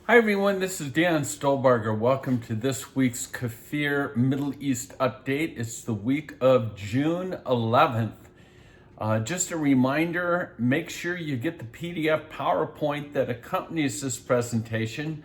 Hi everyone, this is Dan Stolbarger. Welcome to this week's KFIR Middle East update. It's the week of June 11th. Just a reminder, make sure you get the PDF PowerPoint that accompanies this presentation.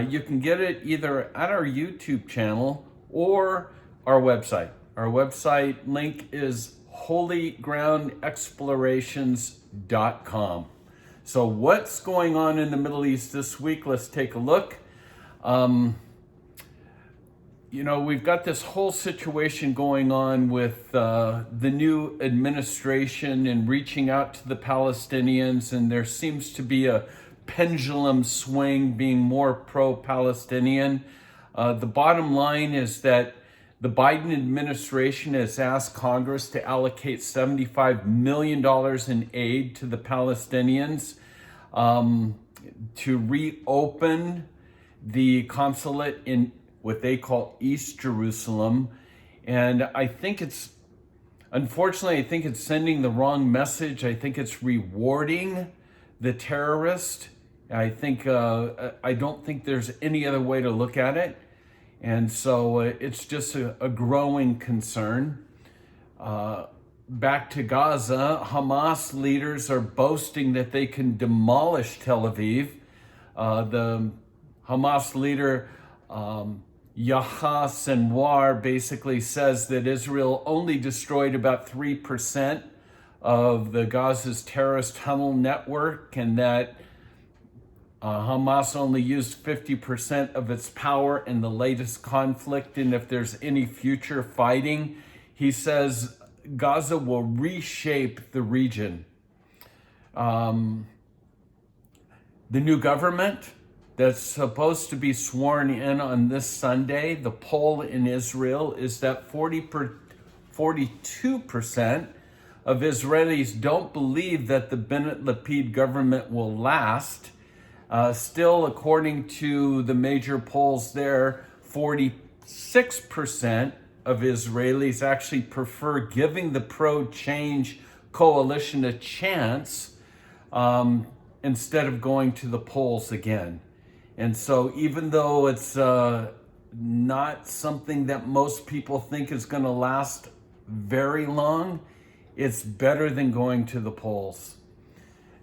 You can get it either at our YouTube channel or our website. Our website link is holygroundexplorations.com. So what's going on in the Middle East this week? Let's take a look. We've got this whole situation going on with the new administration and reaching out to the Palestinians, and there seems to be a pendulum swing being more pro-Palestinian. The bottom line is that the Biden administration has asked Congress to allocate $75 million in aid to the Palestinians to reopen the consulate in what they call East Jerusalem. And I think it's sending the wrong message. I think it's rewarding the terrorist. I don't think there's any other way to look at it. And so it's just a growing concern. Back to Gaza, Hamas leaders are boasting that they can demolish Tel Aviv. The Hamas leader, Yahya Sinwar, basically says that Israel only destroyed about 3% of the Gaza's terrorist tunnel network, and that Hamas only used 50% of its power in the latest conflict, and if there's any future fighting, he says Gaza will reshape the region. The new government that's supposed to be sworn in on this Sunday, the poll in Israel is that 42% of Israelis don't believe that the Bennett-Lapid government will last. Still, according to the major polls there, 46% of Israelis actually prefer giving the pro-change coalition a chance instead of going to the polls again. And so even though it's not something that most people think is going to last very long, it's better than going to the polls.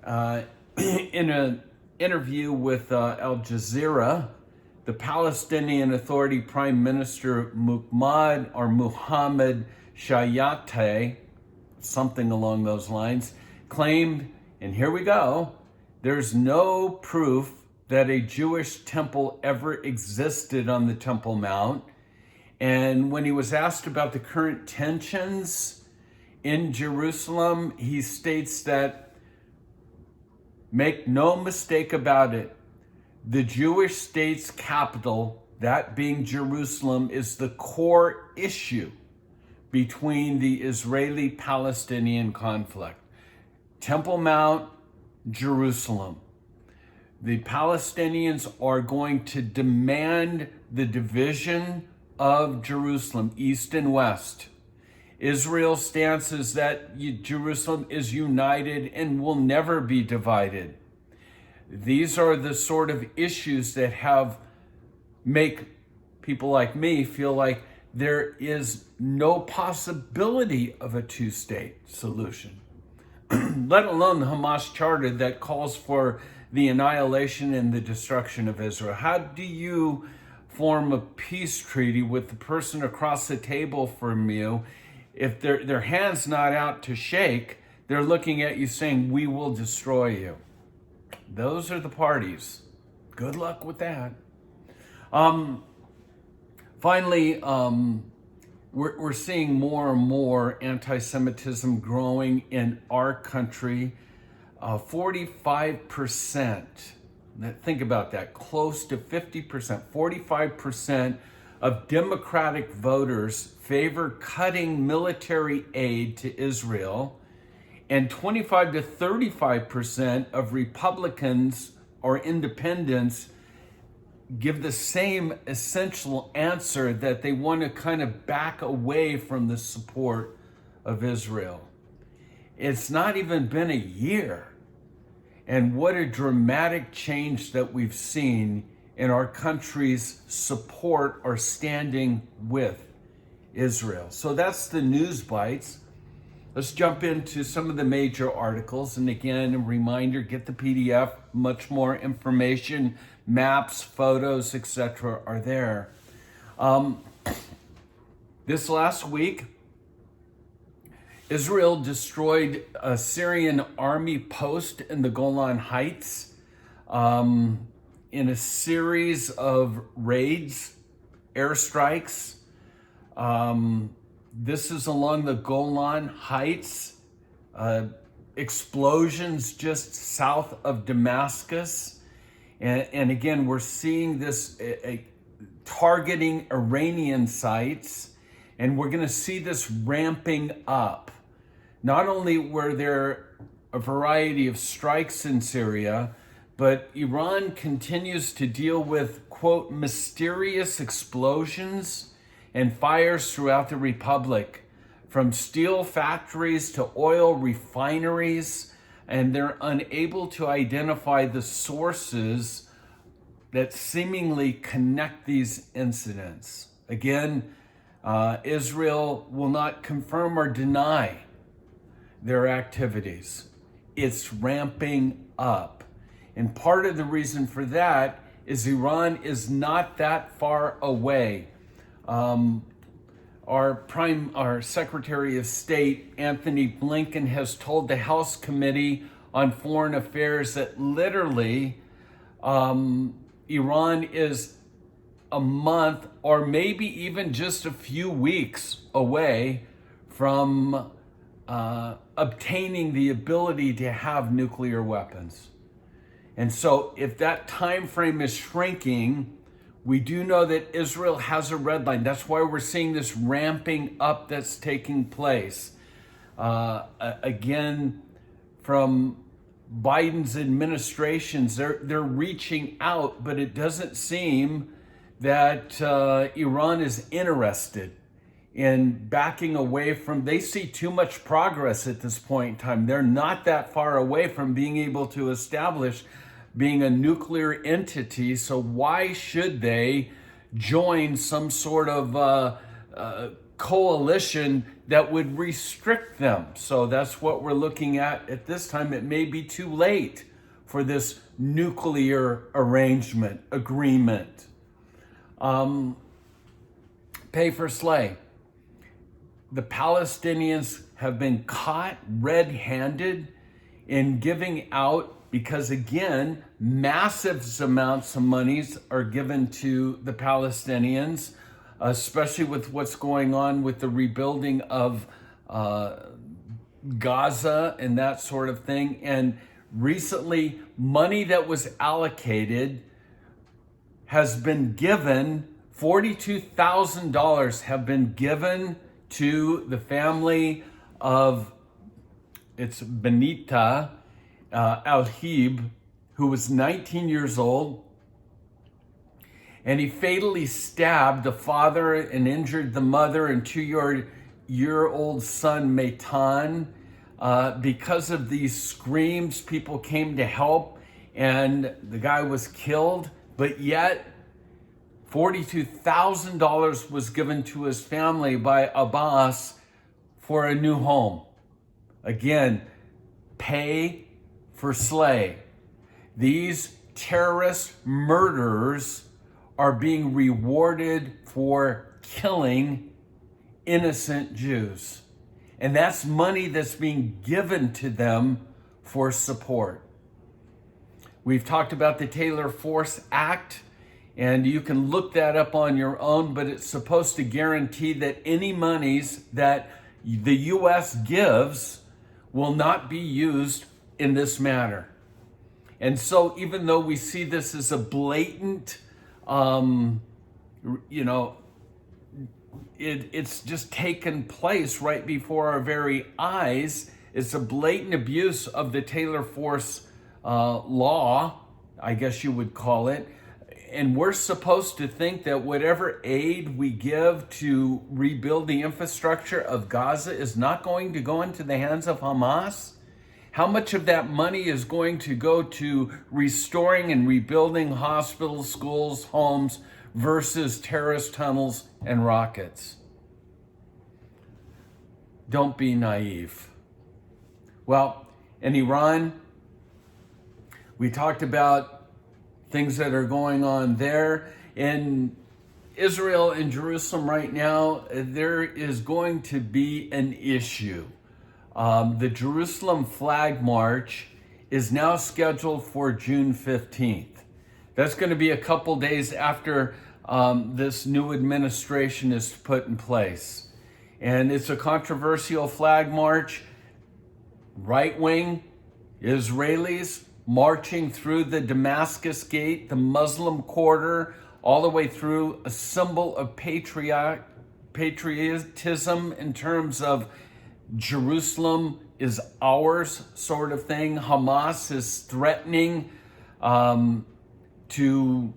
In an interview with Al Jazeera, the Palestinian Authority Prime Minister Mohammed Shayate, something along those lines, claimed, and here we go, there's no proof that a Jewish temple ever existed on the Temple Mount. And when he was asked about the current tensions in Jerusalem, he states that, make no mistake about it, the Jewish state's capital, that being Jerusalem, is the core issue between the Israeli-Palestinian conflict. Temple Mount, Jerusalem. The Palestinians are going to demand the division of Jerusalem, east and west. Israel's stance is that Jerusalem is united and will never be divided. These are the sort of issues that make people like me feel like there is no possibility of a two-state solution, let alone the Hamas charter that calls for the annihilation and the destruction of Israel. How do you form a peace treaty with the person across the table from you if their hand's not out to shake? They're looking at you saying, we will destroy you. Those are the parties. Good luck with that. Finally, we're seeing more and more anti-Semitism growing in our country. 45%, think about that, close to 50%, 45% of Democratic voters favor cutting military aid to Israel, and 25 to 35% of Republicans or independents give the same essential answer, that they want to kind of back away from the support of Israel. It's not even been a year, And what a dramatic change that we've seen in our country's support or standing with Israel. So that's the news bites. Let's jump into some of the major articles. And again, a reminder, get the PDF, much more information, maps, photos, etc. are there. This last week, Israel destroyed a Syrian army post in the Golan Heights in a series of raids, airstrikes. This is along the Golan Heights, explosions just south of Damascus. And again, we're seeing this targeting Iranian sites, and we're going to see this ramping up. Not only were there a variety of strikes in Syria, but Iran continues to deal with, quote, mysterious explosions and fires throughout the Republic, from steel factories to oil refineries, and they're unable to identify the sources that seemingly connect these incidents. Again, Israel will not confirm or deny their activities. It's ramping up. And part of the reason for that is Iran is not that far away. Our Secretary of State, Anthony Blinken, has told the House Committee on Foreign Affairs that literally Iran is a month or maybe even just a few weeks away from obtaining the ability to have nuclear weapons. And so if that time frame is shrinking, we do know that Israel has a red line. That's why we're seeing this ramping up that's taking place. Again, from Biden's administrations, they're reaching out, but it doesn't seem that Iran is interested in backing away from. They see too much progress at this point in time. They're not that far away from being able to establish being a nuclear entity. So why should they join some sort of coalition that would restrict them? So that's what we're looking at this time. It may be too late for this nuclear arrangement, agreement. Pay for slay. The Palestinians have been caught red-handed in giving out, because again, massive amounts of monies are given to the Palestinians, especially with what's going on with the rebuilding of Gaza and that sort of thing. And recently, money that was allocated has been given, $42,000 have been given to the family of, it's Benita Al-Hib, who was 19 years old, and he fatally stabbed the father and injured the mother and 2-year-old son, Meitan. Because of these screams, people came to help, and the guy was killed, but yet $42,000 was given to his family by Abbas for a new home. Again, pay for slay. These terrorist murderers are being rewarded for killing innocent Jews. And that's money that's being given to them for support. We've talked about the Taylor Force Act, and you can look that up on your own, but it's supposed to guarantee that any monies that the U.S. gives will not be used in this manner. And so even though we see this as a blatant, it's just taken place right before our very eyes. It's a blatant abuse of the Taylor Force law, I guess you would call it. And we're supposed to think that whatever aid we give to rebuild the infrastructure of Gaza is not going to go into the hands of Hamas. How much of that money is going to go to restoring and rebuilding hospitals, schools, homes versus terrorist tunnels and rockets? Don't be naive. Well, in Iran, we talked about things that are going on there. In Israel and Jerusalem right now, there is going to be an issue. The Jerusalem Flag March is now scheduled for June 15th. That's going to be a couple days after this new administration is put in place. And it's a controversial flag march. Right-wing Israelis marching through the Damascus Gate, the Muslim quarter, all the way through, a symbol of patriotism in terms of Jerusalem is ours sort of thing. Hamas is threatening to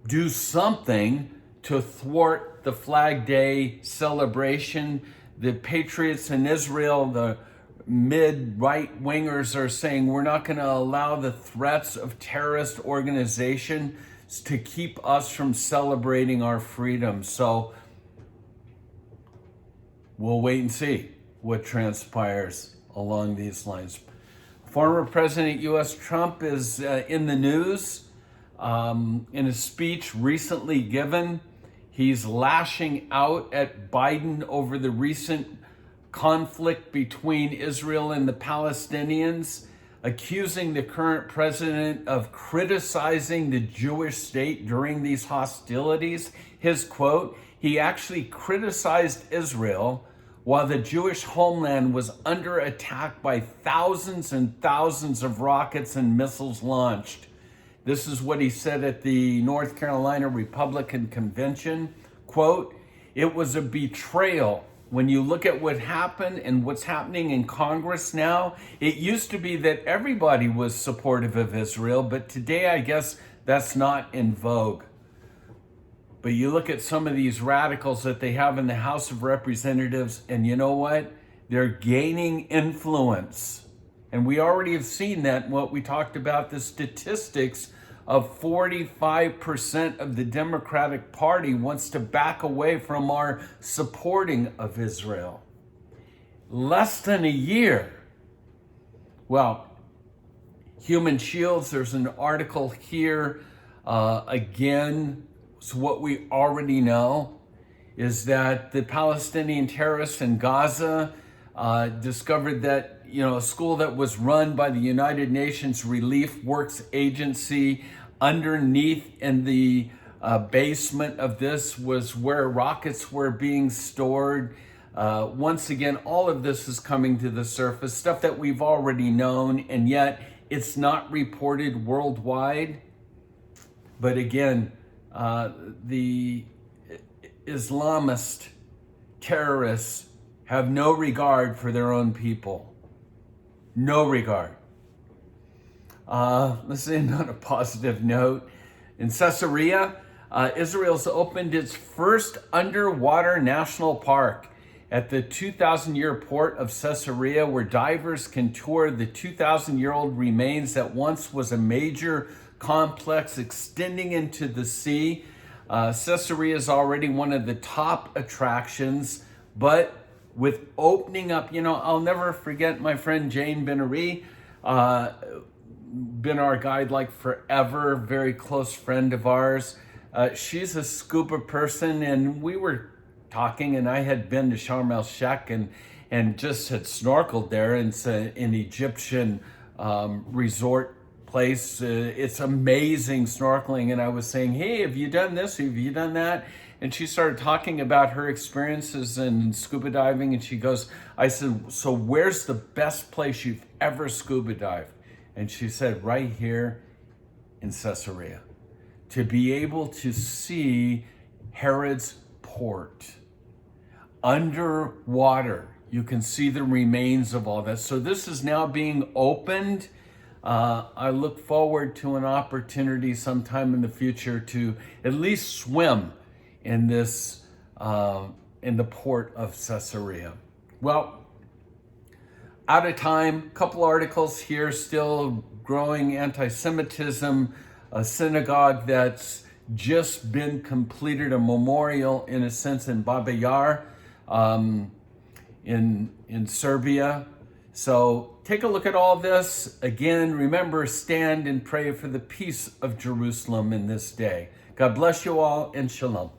do something to thwart the Flag Day celebration. The patriots in Israel, the mid-right wingers, are saying we're not going to allow the threats of terrorist organizations to keep us from celebrating our freedom. So we'll wait and see what transpires along these lines. Former President U.S. Trump is in the news. In a speech recently given, he's lashing out at Biden over the recent conflict between Israel and the Palestinians, accusing the current president of criticizing the Jewish state during these hostilities. His quote, he actually criticized Israel while the Jewish homeland was under attack by thousands and thousands of rockets and missiles launched. This is what he said at the North Carolina Republican Convention. Quote, it was a betrayal. When you look at what happened and what's happening in Congress now, it used to be that everybody was supportive of Israel, but today I guess that's not in vogue. But you look at some of these radicals that they have in the House of Representatives, and you know what? They're gaining influence. And we already have seen that in what we talked about, the statistics of 45% of the Democratic Party wants to back away from our supporting of Israel. Less than a year. Well, Human Shields, there's an article here again. So what we already know is that the Palestinian terrorists in Gaza discovered that, a school that was run by the United Nations Relief Works Agency, underneath in the basement of this was where rockets were being stored. Once again, all of this is coming to the surface, stuff that we've already known, and yet it's not reported worldwide. But again, the Islamist terrorists have no regard for their own people. No regard. Let's end on a positive note. In Caesarea, Israel's opened its first underwater national park at the 2,000-year port of Caesarea, where divers can tour the 2,000-year-old remains that once was a major complex extending into the sea. Caesarea is already one of the top attractions, but with opening up, I'll never forget my friend Jane Benary, been our guide like forever, very close friend of ours. She's a scuba person, and we were talking, and I had been to Sharm el Sheikh and just had snorkeled there. It's an Egyptian resort place. It's amazing snorkeling. And I was saying, hey, have you done this? Have you done that? And she started talking about her experiences in scuba diving. And she goes, I said, so where's the best place you've ever scuba dived? And she said, right here in Caesarea. To be able to see Herod's port underwater, you can see the remains of all that. So this is now being opened. I look forward to an opportunity sometime in the future to at least swim in this, in the port of Caesarea. Well, out of time. Couple articles here, still growing anti-Semitism, a synagogue that's just been completed, a memorial in a sense in Baba Yar in Serbia. So take a look at all this. Again, remember, stand and pray for the peace of Jerusalem in this day. God bless you all, and shalom.